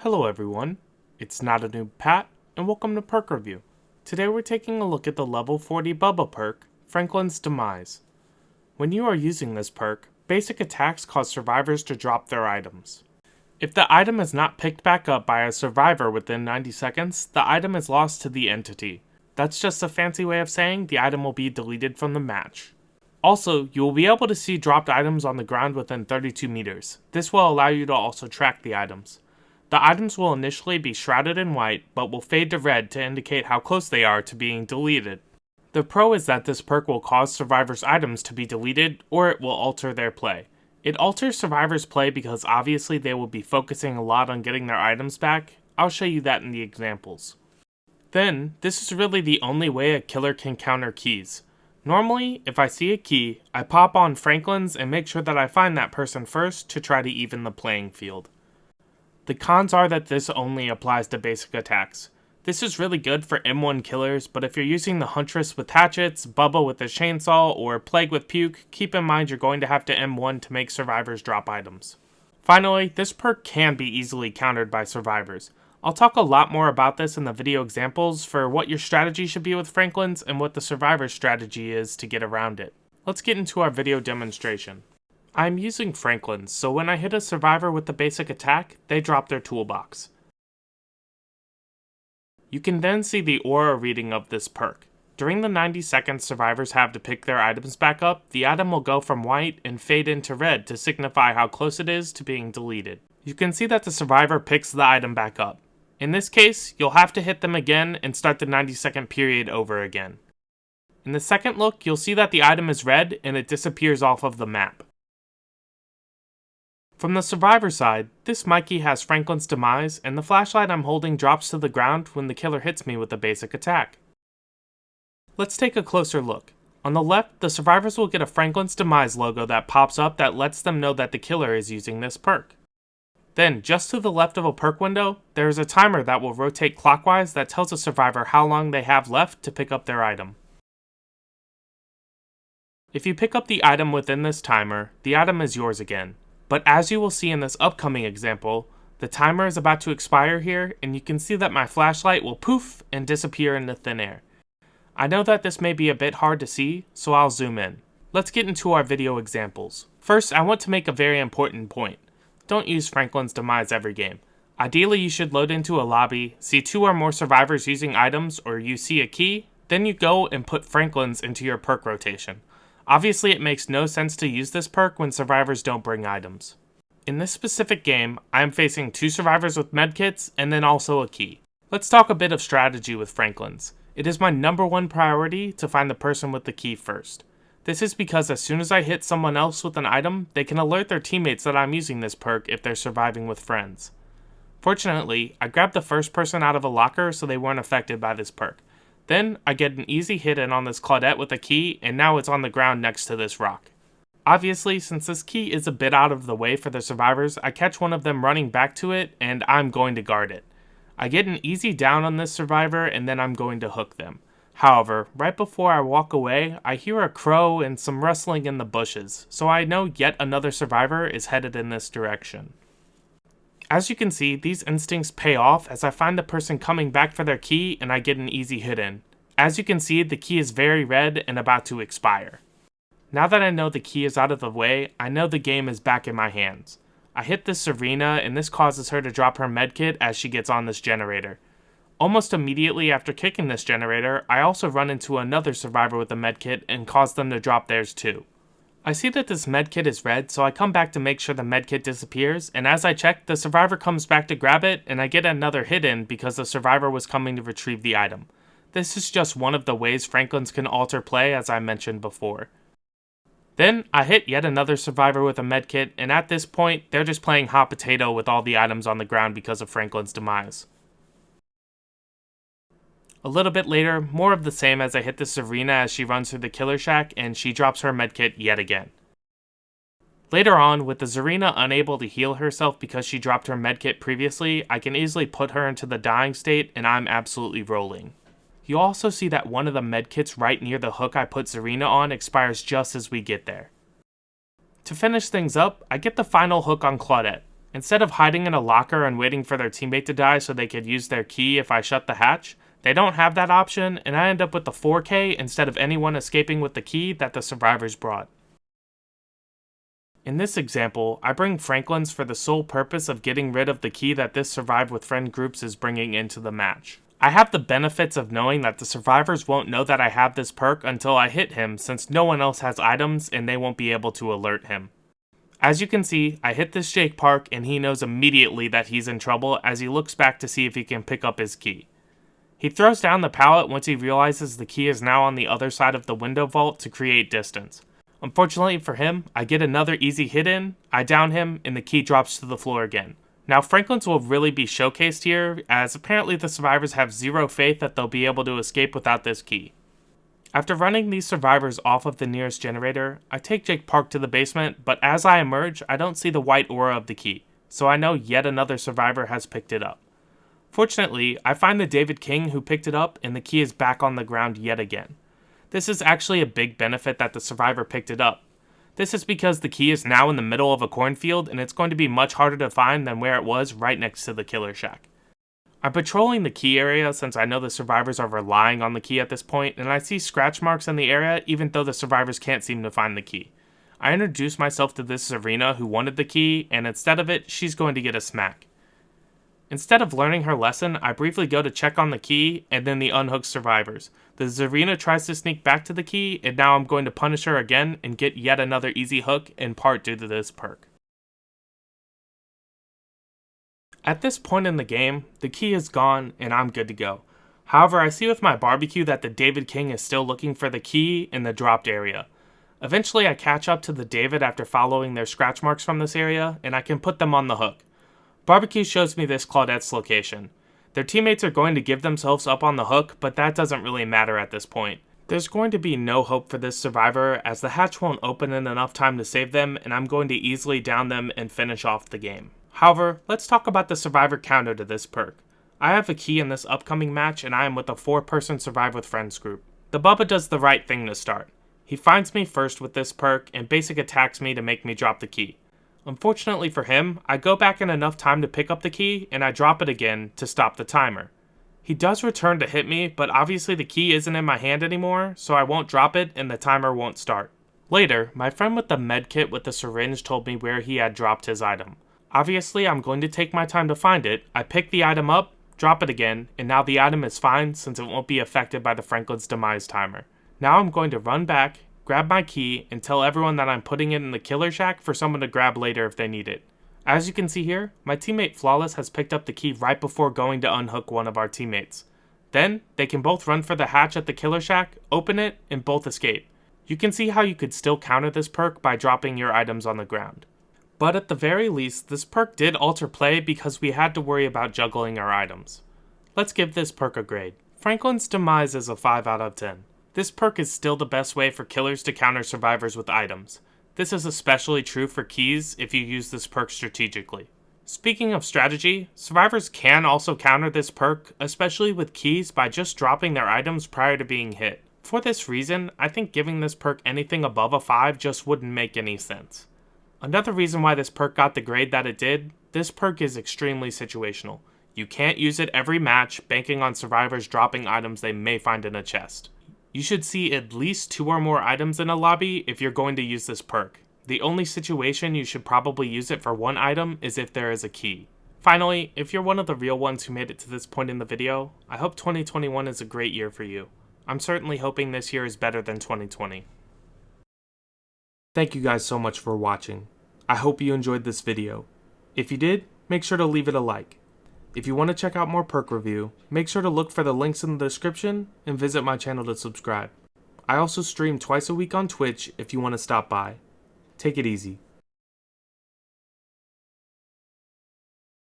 Hello everyone, it's NotaNoobPat, and welcome to Perk Review. Today we're taking a look at the level 40 Bubba Perk, Franklin's Demise. When you are using this perk, basic attacks cause survivors to drop their items. If the item is not picked back up by a survivor within 90 seconds, the item is lost to the entity. That's just a fancy way of saying the item will be deleted from the match. Also, you will be able to see dropped items on the ground within 32 meters. This will allow you to also track the items. The items will initially be shrouded in white, but will fade to red to indicate how close they are to being deleted. The pro is that this perk will cause survivors' items to be deleted, or it will alter their play. It alters survivors' play because obviously they will be focusing a lot on getting their items back. I'll show you that in the examples. Then, this is really the only way a killer can counter keys. Normally, if I see a key, I pop on Franklin's and make sure that I find that person first to try to even the playing field. The cons are that this only applies to basic attacks. This is really good for M1 killers, but if you're using the Huntress with hatchets, Bubba with a chainsaw, or Plague with puke, keep in mind you're going to have to M1 to make survivors drop items. Finally, this perk can be easily countered by survivors. I'll talk a lot more about this in the video examples for what your strategy should be with Franklin's and what the survivor's strategy is to get around it. Let's get into our video demonstration. I'm using Franklin's, so when I hit a survivor with the basic attack, they drop their toolbox. You can then see the aura reading of this perk. During the 90 seconds survivors have to pick their items back up, the item will go from white and fade into red to signify how close it is to being deleted. You can see that the survivor picks the item back up. In this case, you'll have to hit them again and start the 90-second period over again. In the second look, you'll see that the item is red and it disappears off of the map. From the survivor side, this Mikey has Franklin's Demise, and the flashlight I'm holding drops to the ground when the killer hits me with a basic attack. Let's take a closer look. On the left, the survivors will get a Franklin's Demise logo that pops up that lets them know that the killer is using this perk. Then, just to the left of a perk window, there is a timer that will rotate clockwise that tells a survivor how long they have left to pick up their item. If you pick up the item within this timer, the item is yours again. But as you will see in this upcoming example, the timer is about to expire here, and you can see that my flashlight will poof and disappear into thin air. I know that this may be a bit hard to see, so I'll zoom in. Let's get into our video examples. First, I want to make a very important point. Don't use Franklin's Demise every game. Ideally, you should load into a lobby, see 2 or more survivors using items, or you see a key, then you go and put Franklin's into your perk rotation. Obviously, it makes no sense to use this perk when survivors don't bring items. In this specific game, I am facing 2 survivors with medkits and then also a key. Let's talk a bit of strategy with Franklin's. It is my #1 priority to find the person with the key first. This is because as soon as I hit someone else with an item, they can alert their teammates that I'm using this perk if they're surviving with friends. Fortunately, I grabbed the first person out of a locker so they weren't affected by this perk. Then, I get an easy hit in on this Claudette with a key, and now it's on the ground next to this rock. Obviously, since this key is a bit out of the way for the survivors, I catch one of them running back to it, and I'm going to guard it. I get an easy down on this survivor, and then I'm going to hook them. However, right before I walk away, I hear a crow and some rustling in the bushes, so I know yet another survivor is headed in this direction. As you can see, these instincts pay off as I find the person coming back for their key and I get an easy hit in. As you can see, the key is very red and about to expire. Now that I know the key is out of the way, I know the game is back in my hands. I hit this Serena and this causes her to drop her medkit as she gets on this generator. Almost immediately after kicking this generator, I also run into another survivor with a medkit and cause them to drop theirs too. I see that this medkit is red, so I come back to make sure the medkit disappears, and as I check, the survivor comes back to grab it, and I get another hit in because the survivor was coming to retrieve the item. This is just one of the ways Franklin's can alter play, as I mentioned before. Then, I hit yet another survivor with a medkit, and at this point, they're just playing hot potato with all the items on the ground because of Franklin's Demise. A little bit later, more of the same as I hit the Serena as she runs through the killer shack and she drops her medkit yet again. Later on, with the Serena unable to heal herself because she dropped her medkit previously, I can easily put her into the dying state and I'm absolutely rolling. You also see that one of the medkits right near the hook I put Serena on expires just as we get there. To finish things up, I get the final hook on Claudette. Instead of hiding in a locker and waiting for their teammate to die so they could use their key if I shut the hatch, they don't have that option, and I end up with the 4K instead of anyone escaping with the key that the survivors brought. In this example, I bring Franklin's for the sole purpose of getting rid of the key that this Survive with Friend groups is bringing into the match. I have the benefits of knowing that the survivors won't know that I have this perk until I hit him, since no one else has items and they won't be able to alert him. As you can see, I hit this Jake Park and he knows immediately that he's in trouble as he looks back to see if he can pick up his key. He throws down the pallet once he realizes the key is now on the other side of the window vault to create distance. Unfortunately for him, I get another easy hit in, I down him, and the key drops to the floor again. Now Franklin's will really be showcased here, as apparently the survivors have zero faith that they'll be able to escape without this key. After running these survivors off of the nearest generator, I take Jake Park to the basement, but as I emerge, I don't see the white aura of the key, so I know yet another survivor has picked it up. Fortunately, I find the David King who picked it up, and the key is back on the ground yet again. This is actually a big benefit that the survivor picked it up. This is because the key is now in the middle of a cornfield and it's going to be much harder to find than where it was right next to the killer shack. I'm patrolling the key area since I know the survivors are relying on the key at this point, and I see scratch marks in the area even though the survivors can't seem to find the key. I introduce myself to this Serena who wanted the key, and instead of it, she's going to get a smack. Instead of learning her lesson, I briefly go to check on the key and then the unhooked survivors. The Zarina tries to sneak back to the key, and now I'm going to punish her again and get yet another easy hook, in part due to this perk. At this point in the game, the key is gone and I'm good to go. However, I see with my barbecue that the David King is still looking for the key in the dropped area. Eventually I catch up to the David after following their scratch marks from this area, and I can put them on the hook. Barbecue shows me this Claudette's location. Their teammates are going to give themselves up on the hook, but that doesn't really matter at this point. There's going to be no hope for this survivor as the hatch won't open in enough time to save them, and I'm going to easily down them and finish off the game. However, let's talk about the survivor counter to this perk. I have a key in this upcoming match and I am with a 4-person Survive with Friends group. The Bubba does the right thing to start. He finds me first with this perk and basic attacks me to make me drop the key. Unfortunately for him, I go back in enough time to pick up the key, and I drop it again to stop the timer. He does return to hit me, but obviously the key isn't in my hand anymore, so I won't drop it and the timer won't start. Later, my friend with the medkit with the syringe told me where he had dropped his item. Obviously, I'm going to take my time to find it. I pick the item up, drop it again, and now the item is fine since it won't be affected by the Franklin's Demise timer. Now I'm going to run back, grab my key, and tell everyone that I'm putting it in the killer shack for someone to grab later if they need it. As you can see here, my teammate Flawless has picked up the key right before going to unhook one of our teammates. Then, they can both run for the hatch at the killer shack, open it, and both escape. You can see how you could still counter this perk by dropping your items on the ground. But at the very least, this perk did alter play because we had to worry about juggling our items. Let's give this perk a grade. Franklin's Demise is a 5 out of 10. This perk is still the best way for killers to counter survivors with items. This is especially true for keys if you use this perk strategically. Speaking of strategy, survivors can also counter this perk, especially with keys, by just dropping their items prior to being hit. For this reason, I think giving this perk anything above a 5 just wouldn't make any sense. Another reason why this perk got the grade that it did, this perk is extremely situational. You can't use it every match, banking on survivors dropping items they may find in a chest. You should see at least 2 or more items in a lobby if you're going to use this perk. The only situation you should probably use it for 1 item is if there is a key. Finally, if you're one of the real ones who made it to this point in the video, I hope 2021 is a great year for you. I'm certainly hoping this year is better than 2020. Thank you guys so much for watching. I hope you enjoyed this video. If you did, make sure to leave it a like. If you want to check out more perk review, make sure to look for the links in the description and visit my channel to subscribe. I also stream twice a week on Twitch if you want to stop by. Take it easy.